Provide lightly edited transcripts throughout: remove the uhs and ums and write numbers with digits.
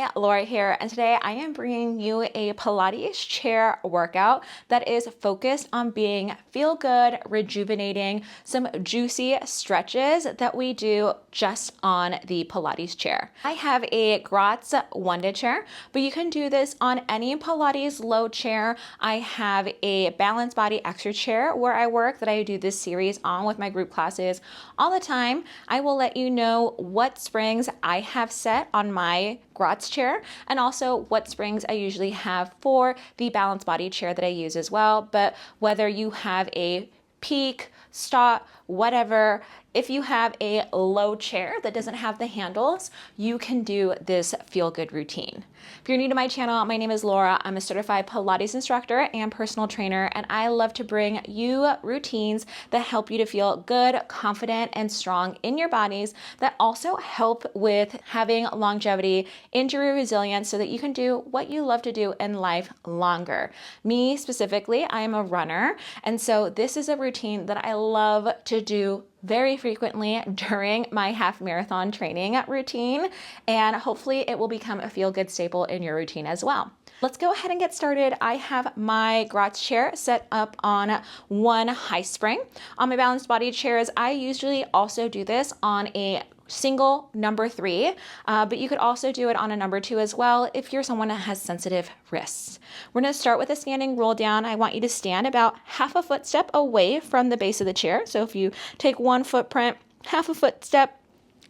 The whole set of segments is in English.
Hi, Laura here, and today I am bringing you a Pilates chair workout that is focused on being feel good, rejuvenating, some juicy stretches that we do just on the Pilates chair. I have a Gratz Wunda chair, but you can do this on any Pilates low chair. I have a balanced body extra chair where I work that I do this series on with my group classes all the time. I will let you know what springs I have set on my Gratz chair and also what springs I usually have for the balanced body chair that I use as well. But whether you have a peak, stop, whatever, if you have a low chair that doesn't have the handles, you can do this feel good routine. If you're new to my channel, my name is Laura. I'm a certified Pilates instructor and personal trainer, and I love to bring you routines that help you to feel good, confident, and strong in your bodies that also help with having longevity, injury resilience, so that you can do what you love to do in life longer. Me specifically, I am a runner, and so this is a routine that I love to do very frequently during my half marathon training routine, and hopefully it will become a feel-good staple in your routine as well. Let's go ahead and get started. I have my Gratz chair set up on one high spring. On my balanced body chairs, I usually also do this on a single number 3, but you could also do it on a number 2 as well if you're someone that has sensitive wrists. We're going to start with a standing roll down. I want you to stand about half a footstep away from the base of the chair. So if you take one footprint, half a footstep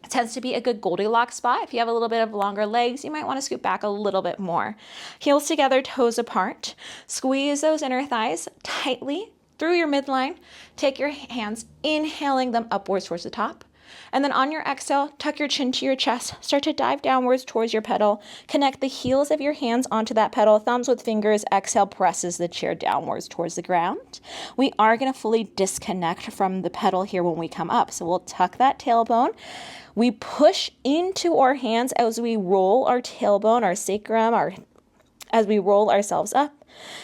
tends to be a good Goldilocks spot. If you have a little bit of longer legs, you might want to scoot back a little bit more. Heels together, toes apart. Squeeze those inner thighs tightly through your midline. Take your hands, inhaling them upwards towards the top. And then on your exhale, tuck your chin to your chest. Start to dive downwards towards your pedal. Connect the heels of your hands onto that pedal, thumbs with fingers. Exhale presses the chair downwards towards the ground. We are going to fully disconnect from the pedal here when we come up. So we'll tuck that tailbone. We push into our hands as we roll our tailbone, our sacrum, as we roll ourselves up.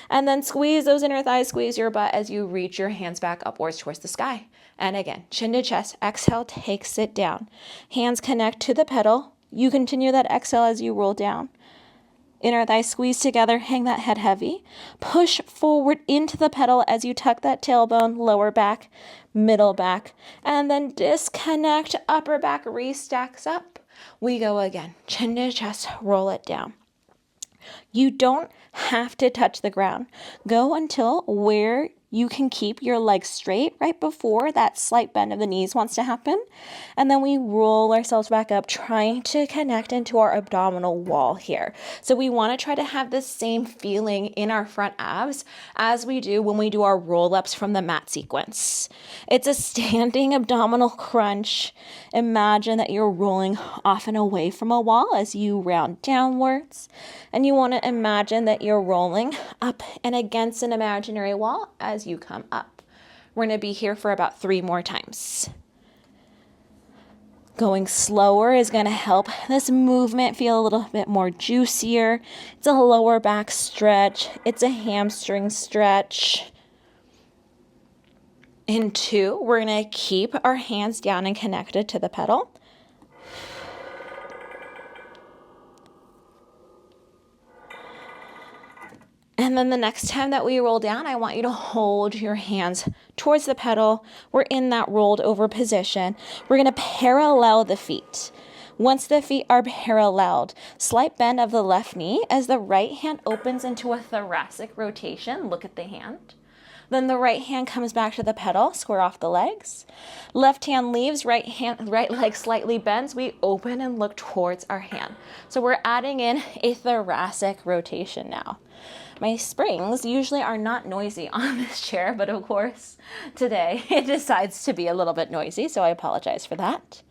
And then squeeze those inner thighs, squeeze your butt as you reach your hands back upwards towards the sky. And again, chin to chest, exhale, take, sit down. Hands connect to the pedal. You continue that exhale as you roll down. Inner thighs squeeze together, hang that head heavy. Push forward into the pedal as you tuck that tailbone, lower back, middle back. And then disconnect, upper back restacks up. We go again, chin to chest, roll it down. You don't have to touch the ground. Go until where you can keep your legs straight right before that slight bend of the knees wants to happen. And then we roll ourselves back up, trying to connect into our abdominal wall here. So we want to try to have the same feeling in our front abs as we do when we do our roll-ups from the mat sequence. It's a standing abdominal crunch. Imagine that you're rolling off and away from a wall as you round downwards. And you want to imagine that you're rolling up and against an imaginary wall as you come up. We're going to be here for about 3 more times. Going slower is going to help this movement feel a little bit more juicier. It's a lower back stretch. It's a hamstring stretch. In 2, we're going to keep our hands down and connected to the pedal. And then the next time that we roll down, I want you to hold your hands towards the pedal. We're in that rolled over position. We're going to parallel the feet. Once the feet are paralleled, slight bend of the left knee as the right hand opens into a thoracic rotation. Look at the hand. Then the right hand comes back to the pedal, square off the legs. Left hand leaves, right leg slightly bends. We open and look towards our hand. So we're adding in a thoracic rotation now. My springs usually are not noisy on this chair, but of course today it decides to be a little bit noisy, so I apologize for that.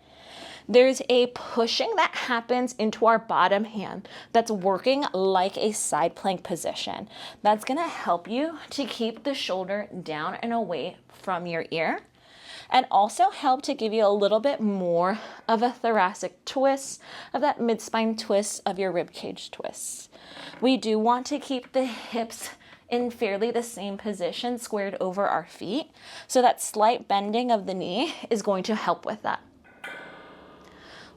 There's a pushing that happens into our bottom hand that's working like a side plank position. That's going to help you to keep the shoulder down and away from your ear, and also help to give you a little bit more of a thoracic twist, of that mid-spine twist of your rib cage twist. We do want to keep the hips in fairly the same position, squared over our feet, so that slight bending of the knee is going to help with that.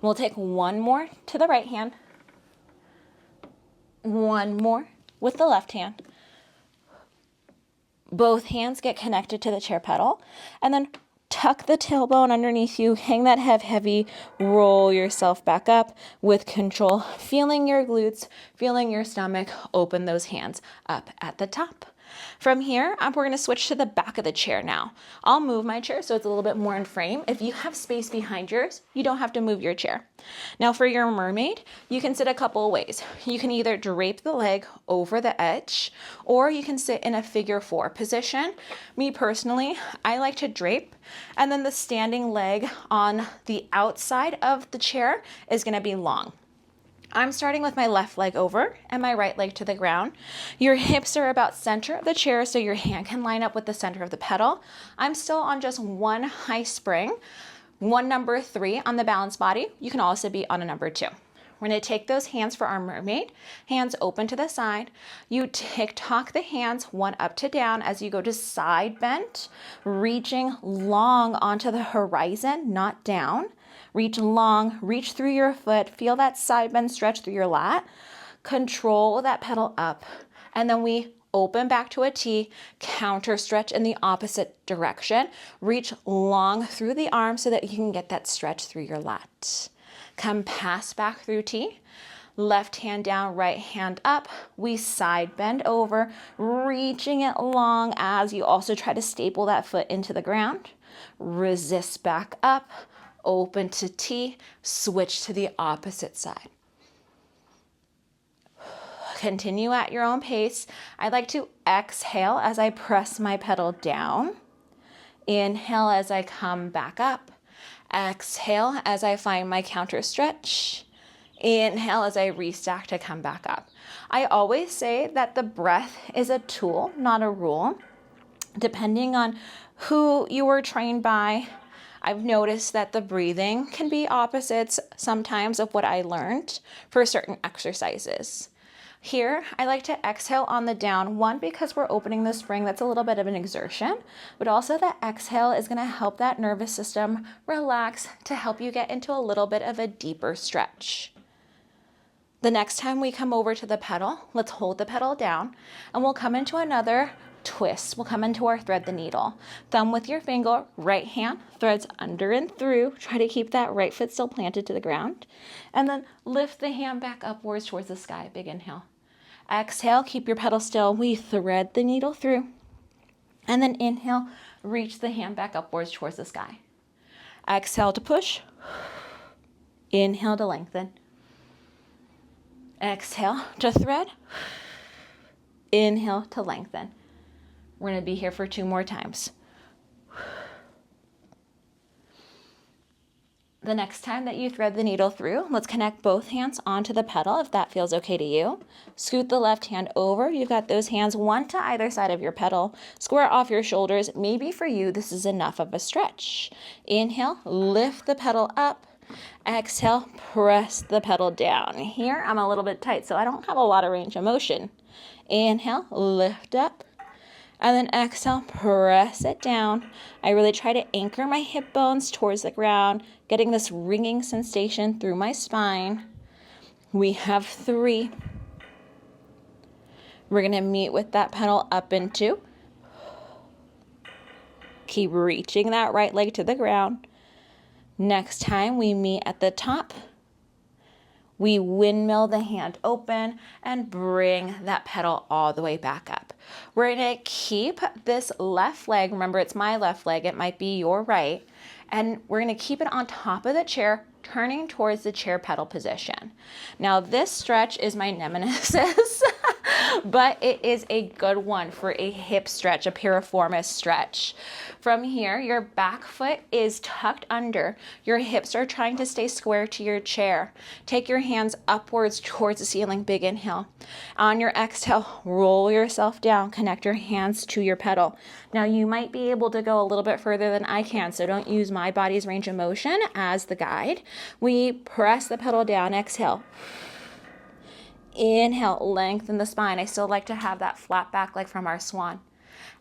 We'll take one more to the right hand. One more with the left hand. Both hands get connected to the chair pedal, and then tuck the tailbone underneath you, hang that head heavy, roll yourself back up with control, feeling your glutes, feeling your stomach, open those hands up at the top. From here, we're going to switch to the back of the chair now. I'll move my chair so it's a little bit more in frame. If you have space behind yours, you don't have to move your chair. Now for your mermaid, you can sit a couple of ways. You can either drape the leg over the edge, or you can sit in a figure 4 position. Me personally, I like to drape, and then the standing leg on the outside of the chair is going to be long. I'm starting with my left leg over and my right leg to the ground. Your hips are about center of the chair, so your hand can line up with the center of the pedal. I'm still on just one high spring, one number 3 on the balance body. You can also be on a number 2. We're going to take those hands for our mermaid, hands open to the side. You tick-tock the hands one up to down as you go to side bend, reaching long onto the horizon, not down. Reach long, reach through your foot, feel that side bend stretch through your lat. Control that pedal up, and then we open back to a T, counter stretch in the opposite direction. Reach long through the arm so that you can get that stretch through your lat. Come pass back through T. Left hand down, right hand up. We side bend over, reaching it long as you also try to staple that foot into the ground. Resist back up. Open to T, switch to the opposite side. Continue at your own pace. I like to exhale as I press my pedal down. Inhale as I come back up. Exhale as I find my counter stretch. Inhale as I restack to come back up. I always say that the breath is a tool, not a rule. Depending on who you were trained by, I've noticed that the breathing can be opposites sometimes of what I learned for certain exercises. Here, I like to exhale on the down, one, because we're opening the spring, that's a little bit of an exertion, but also that exhale is gonna help that nervous system relax to help you get into a little bit of a deeper stretch. The next time we come over to the pedal, let's hold the pedal down, and we'll come into another twist. We'll come into our thread the needle. Thumb with your finger, right hand, threads under and through. Try to keep that right foot still planted to the ground. And then lift the hand back upwards towards the sky. Big inhale. Exhale, keep your pedal still. We thread the needle through. And then inhale, reach the hand back upwards towards the sky. Exhale to push. Inhale to lengthen. Exhale to thread. Inhale to lengthen. We're going to be here for 2 more times. The next time that you thread the needle through, let's connect both hands onto the pedal if that feels okay to you. Scoot the left hand over. You've got those hands one to either side of your pedal. Square off your shoulders. Maybe for you, this is enough of a stretch. Inhale, lift the pedal up. Exhale, press the pedal down. Here, I'm a little bit tight, so I don't have a lot of range of motion. Inhale, lift up. And then exhale, press it down. I really try to anchor my hip bones towards the ground, getting this ringing sensation through my spine. We have 3. We're going to meet with that pedal up and 2. Keep reaching that right leg to the ground. Next time we meet at the top, we windmill the hand open and bring that pedal all the way back up. We're going to keep this left leg, remember it's my left leg, it might be your right, and we're going to keep it on top of the chair, turning towards the chair pedal position. Now this stretch is my nemesis, but it is a good one for a hip stretch, a piriformis stretch. From here, your back foot is tucked under. Your hips are trying to stay square to your chair. Take your hands upwards towards the ceiling, big inhale. On your exhale, roll yourself down, connect your hands to your pedal. Now you might be able to go a little bit further than I can, so don't use my body's range of motion as the guide. We press the pedal down, exhale. Inhale, lengthen the spine. I still like to have that flat back leg from our swan.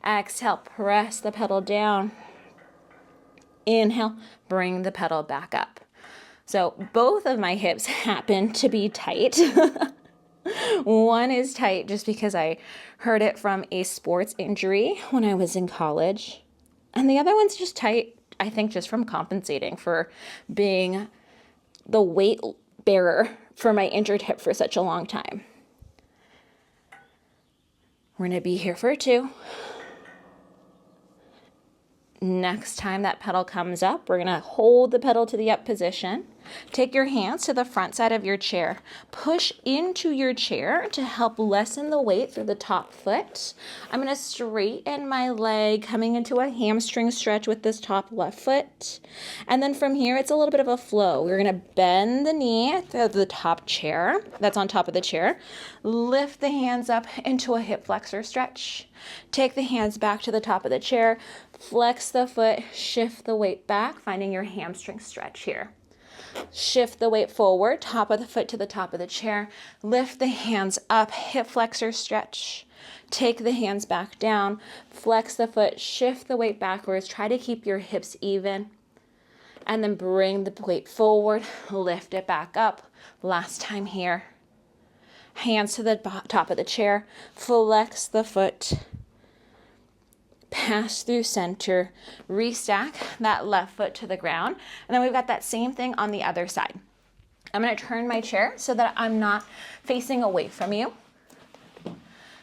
Exhale, press the pedal down. Inhale, bring the pedal back up. So both of my hips happen to be tight. One is tight just because I heard it from a sports injury when I was in college. And the other one's just tight, I think, just from compensating for being the weight bearer for my injured hip for such a long time. We're going to be here for 2. Next time that pedal comes up, we're going to hold the pedal to the up position. Take your hands to the front side of your chair. Push into your chair to help lessen the weight through the top foot. I'm going to straighten my leg, coming into a hamstring stretch with this top left foot. And then from here, it's a little bit of a flow. We're going to bend the knee to the top chair that's on top of the chair. Lift the hands up into a hip flexor stretch. Take the hands back to the top of the chair. Flex the foot, shift the weight back, finding your hamstring stretch here. Shift the weight forward, top of the foot to the top of the chair. Lift the hands up, hip flexor stretch. Take the hands back down, flex the foot, shift the weight backwards. Try to keep your hips even. And then bring the weight forward, lift it back up. Last time here. Hands to the top of the chair, flex the foot. Pass through center, restack that left foot to the ground. And then we've got that same thing on the other side. I'm going to turn my chair so that I'm not facing away from you.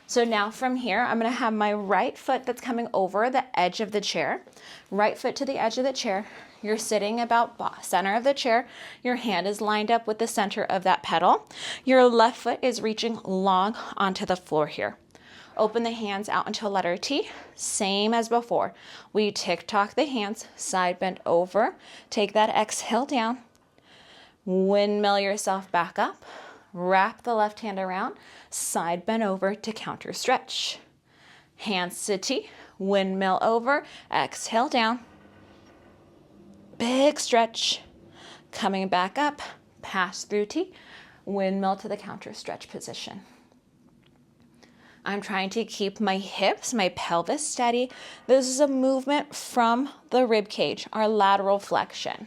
So now from here, I'm going to have my right foot that's coming over the edge of the chair. Right foot to the edge of the chair. You're sitting about center of the chair. Your hand is lined up with the center of that pedal. Your left foot is reaching long onto the floor here. Open the hands out into a letter T, same as before. We tick-tock the hands, side bend over, take that exhale down, windmill yourself back up, wrap the left hand around, side bend over to counter stretch. Hands to T, windmill over, exhale down, big stretch, coming back up, pass through T, windmill to the counter stretch position. I'm trying to keep my hips, my pelvis steady. This is a movement from the rib cage, our lateral flexion.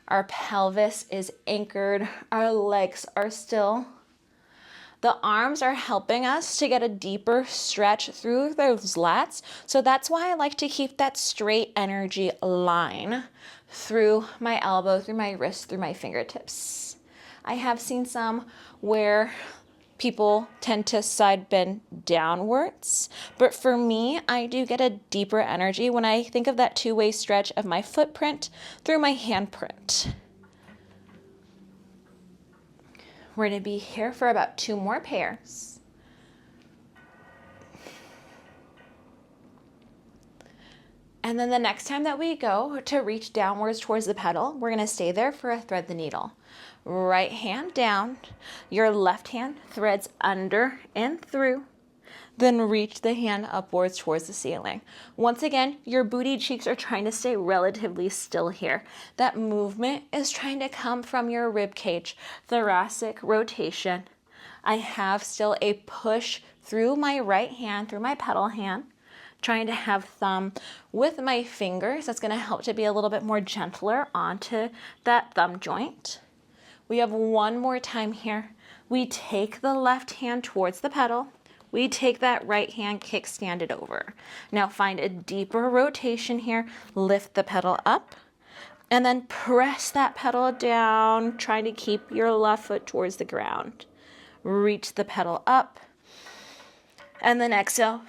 Our pelvis is anchored. Our legs are still. The arms are helping us to get a deeper stretch through those lats. So that's why I like to keep that straight energy line through my elbow, through my wrist, through my fingertips. I have seen some where people tend to side bend downwards, but for me, I do get a deeper energy when I think of that two-way stretch of my footprint through my handprint. We're going to be here for about 2 more pairs. And then the next time that we go to reach downwards towards the pedal, we're going to stay there for a thread the needle. Right hand down, your left hand threads under and through, then reach the hand upwards towards the ceiling. Once again, your booty cheeks are trying to stay relatively still here. That movement is trying to come from your rib cage, thoracic rotation. I have still a push through my right hand, through my pedal hand, trying to have thumb with my fingers. That's going to help to be a little bit more gentler onto that thumb joint. We have one more time here. We take the left hand towards the pedal. We take that right hand, kickstand it over. Now find a deeper rotation here. Lift the pedal up and then press that pedal down, trying to keep your left foot towards the ground. Reach the pedal up and then exhale,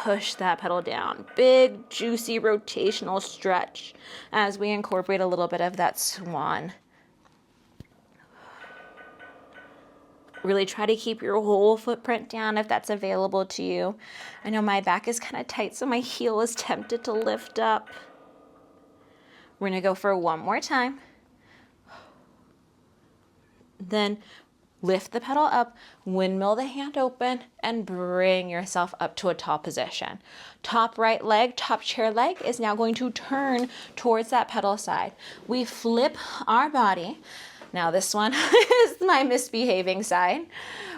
push that pedal down. Big, juicy rotational stretch as we incorporate a little bit of that swan. Really try to keep your whole footprint down if that's available to you. I know my back is kind of tight, so my heel is tempted to lift up. We're going to go for one more time. Then lift the pedal up, windmill the hand open, and bring yourself up to a tall position. Top right leg, top chair leg is now going to turn towards that pedal side. We flip our body. Now this one is my misbehaving side.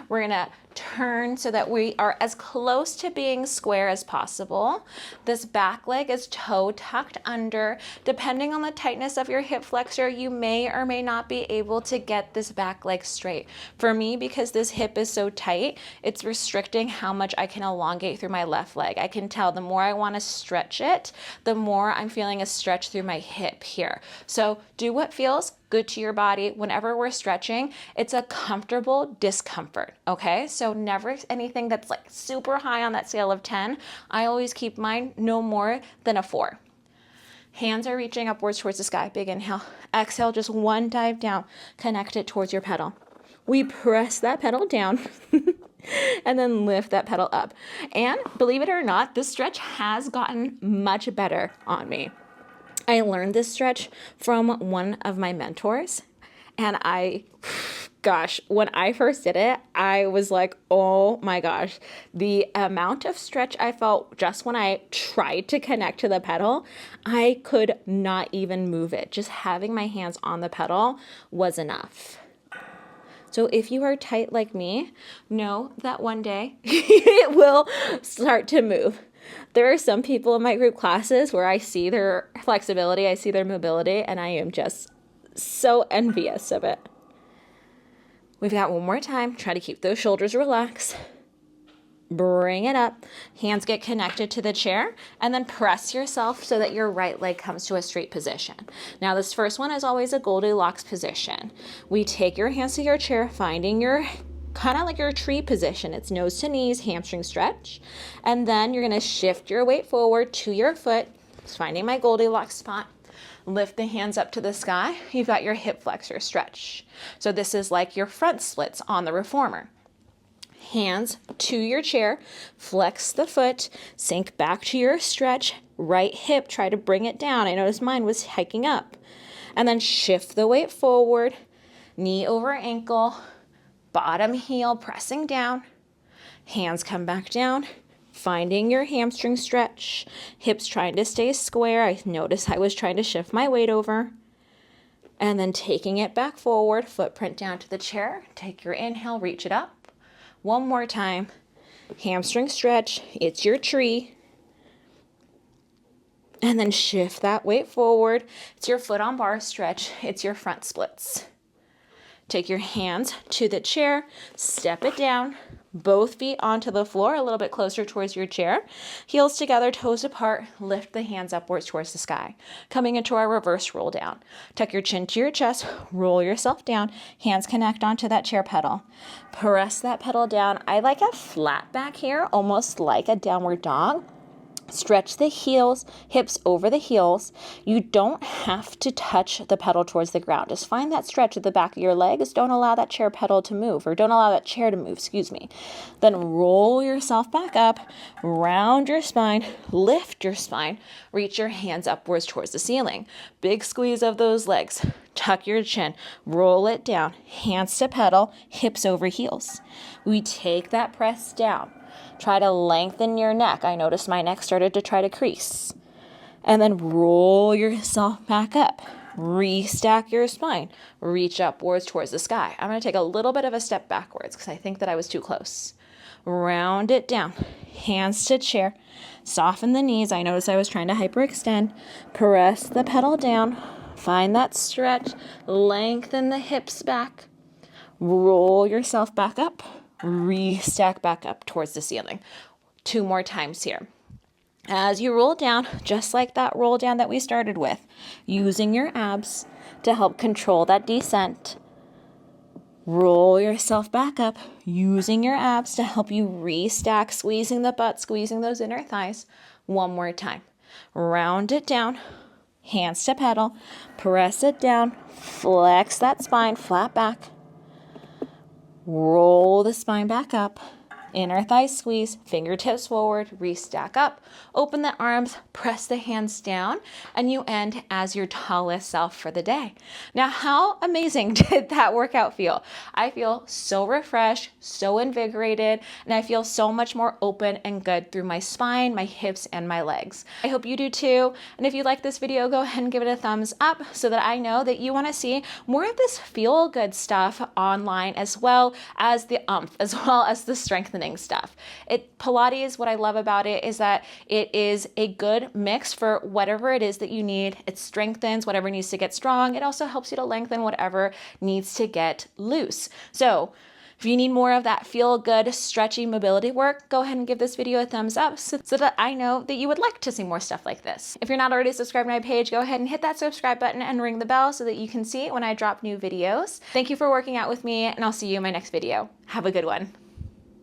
We're gonna turn so that we are as close to being square as possible. This back leg is toe tucked under. Depending on the tightness of your hip flexor, you may or may not be able to get this back leg straight. For me, because this hip is so tight, it's restricting how much I can elongate through my left leg. I can tell the more I want to stretch it, the more I'm feeling a stretch through my hip here. So do what feels good to your body. Whenever we're stretching, it's a comfortable discomfort, okay? So never anything that's like super high on that scale of 10. I always keep mine no more than a 4. Hands are reaching upwards towards the sky. Big inhale. Exhale, just one dive down. Connect it towards your pedal. We press that pedal down and then lift that pedal up. And believe it or not, this stretch has gotten much better on me. I learned this stretch from one of my mentors, and when I first did it, I was like, oh my gosh, the amount of stretch I felt just when I tried to connect to the pedal, I could not even move it. Just having my hands on the pedal was enough. So if you are tight like me, know that one day it will start to move. There are some people in my group classes where I see their flexibility, I see their mobility, and I am just so envious of it. We've got one more time. Try to keep those shoulders relaxed. Bring it up. Hands get connected to the chair, and then press yourself so that your right leg comes to a straight position. Now, this first one is always a Goldilocks position. We take your hands to your chair, finding your kind of like your tree position. It's nose to knees, hamstring stretch. And then you're going to shift your weight forward to your foot, finding my Goldilocks spot. Lift the hands up to the sky. You've got your hip flexor stretch. So this is like your front splits on the reformer. Hands to your chair, flex the foot, sink back to your stretch, right hip, try to bring it down. I noticed mine was hiking up. And then shift the weight forward, knee over ankle, bottom heel pressing down, hands come back down, finding your hamstring stretch, hips trying to stay square. I noticed I was trying to shift my weight over, and then taking it back forward, footprint down to the chair. Take your inhale, reach it up. One more time, hamstring stretch, it's your tree. And then shift that weight forward. It's your foot on bar stretch, it's your front splits. Take your hands to the chair, step it down, both feet onto the floor, a little bit closer towards your chair. Heels together, toes apart, lift the hands upwards towards the sky. Coming into our reverse roll down. Tuck your chin to your chest, roll yourself down, hands connect onto that chair pedal. Press that pedal down. I like a flat back here, almost like a downward dog. Stretch the heels, hips over the heels. You don't have to touch the pedal towards the ground. Just find that stretch at the back of your legs. Don't allow that chair pedal to move, or don't allow that chair to move, Then roll yourself back up, round your spine, lift your spine, reach your hands upwards towards the ceiling. Big squeeze of those legs. Tuck your chin, roll it down, hands to pedal, hips over heels. We take that press down. Try to lengthen your neck. I noticed my neck started to try to crease. And then roll yourself back up. Restack your spine. Reach upwards towards the sky. I'm going to take a little bit of a step backwards because I think that I was too close. Round it down. Hands to chair. Soften the knees. I noticed I was trying to hyperextend. Press the pedal down. Find that stretch. Lengthen the hips back. Roll yourself back up. Restack back up towards the ceiling. 2 more times here. As you roll down, just like that roll down that we started with, using your abs to help control that descent. Roll yourself back up, using your abs to help you restack, squeezing the butt, squeezing those inner thighs. 1 more time. Round it down, hands to pedal, press it down, flex that spine, flat back. Roll the spine back up, Inner thigh squeeze, fingertips forward, re-stack up. Open the arms, press the hands down, and you end as your tallest self for the day. Now, how amazing did that workout feel? I feel so refreshed, so invigorated, and I feel so much more open and good through my spine, my hips, and my legs. I hope you do too. And if you like this video, go ahead and give it a thumbs up so that I know that you want to see more of this feel-good stuff online, as well as the as well as the strengthening stuff. Pilates, what I love about it is that it is a good mix for whatever it is that you need. It strengthens whatever needs to get strong. It also helps you to lengthen whatever needs to get loose. So if you need more of that feel-good, stretchy mobility work, go ahead and give this video a thumbs up so that I know that you would like to see more stuff like this. If you're not already subscribed to my page, go ahead and hit that subscribe button and ring the bell so that you can see when I drop new videos. Thank you for working out with me, and I'll see you in my next video. Have a good one.